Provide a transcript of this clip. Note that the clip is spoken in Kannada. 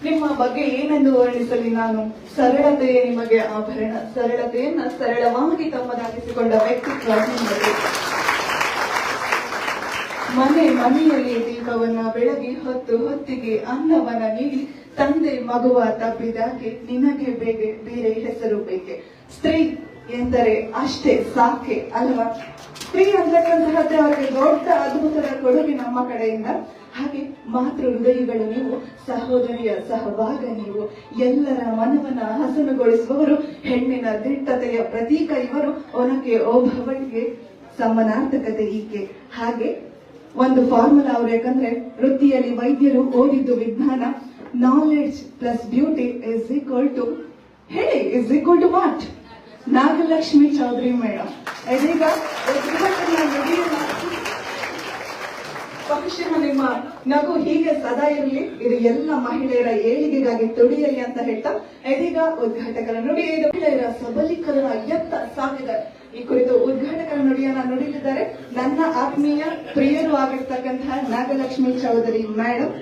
ನಿಮ್ಮ ಬಗ್ಗೆ ಏನೆಂದು ವರ್ಣಿಸಲಿ ನಾನು. ಸರಳತೆಯೇ ನಿಮಗೆ ಆಭರಣ, ಸರಳತೆಯನ್ನ ಸರಳವಾಗಿ ತಮ್ಮದಾಗಿಸಿಕೊಂಡ ವ್ಯಕ್ತಿತ್ವ ನಿಮ್ಮದು. ಮನೆಯಲ್ಲಿ ದೀಪವನ್ನ ಬೆಳಗಿ ಹೊತ್ತಿಗೆ ಅನ್ನವನ್ನ ನೀಡಿ ತಂದೆ ಮಗುವ ತಬ್ಬಿದಾಗೆ ನಿನಗೆ ಬೇರೆ ಹೆಸರು ಬೇಕೆ. ಸ್ತ್ರೀ ಎಂದರೆ ಅಷ್ಟೇ ಸಾಕೆ ಅಲ್ವಾ? ಸ್ತ್ರೀ ಅಂತಕ್ಕಂತಹದ್ದೇ ಅವರಿಗೆ ದೊಡ್ಡ ಅದ್ಭುತದ ಕೊಡುಗೆ ನಮ್ಮ ಕಡೆಯಿಂದ. ಹಾಗೆ ಮಾತೃ ಹೃದಯಗಳು ನೀವು, ಸಹೋದರಿಯ ಸಹಭಾಗ ನೀವು, ಎಲ್ಲರ ಮನವನ್ನ ಹಸನುಗೊಳಿಸುವವರು, ಹೆಣ್ಣಿನ ದಿಟ್ಟತೆಯ ಪ್ರತೀಕ ಇವರು, ಒನಕೆ ಓಭವಳಿಗೆ ಸಮಾನಾರ್ಥಕತೆ ಈಕೆ. ಹಾಗೆ ಒಂದು ಫಾರ್ಮುಲಾ ಅವರು, ಯಾಕಂದ್ರೆ ವೃತ್ತಿಯಲ್ಲಿ ವೈದ್ಯರು ಓದಿದ್ದು ವಿಜ್ಞಾನ. Knowledge plus beauty is equal to what? Nagalakshmi Chaudhary madam. ಇದೀಗ ಬಹುಶಃ ನಿಮ್ಮ ನಗು ಹೀಗೆ ಸದಾ ಇರಲಿ, ಇದು ಎಲ್ಲ ಮಹಿಳೆಯರ ಏಳಿಗೆಗಾಗಿ ತುಡಿಯಲಿ ಅಂತ ಹೇಳ್ತಾ ಇದೀಗ ಉದ್ಘಾಟಕರ ನುಡಿ, ಇದು ಮಹಿಳೆಯರ ಸಬಲೀಕರಣ ಎತ್ತ ಸಾಗಿದ ಈ ಕುರಿತು ಉದ್ಘಾಟಕರ ನುಡಿಯನ್ನ ನುಡಿದಿದ್ದಾರೆ ನನ್ನ ಆತ್ಮೀಯ ಪ್ರಿಯರು ಆಗಿರ್ತಕ್ಕಂತಹ ನಾಗಲಕ್ಷ್ಮಿ ಚೌಧರಿ ಮೇಡಮ್.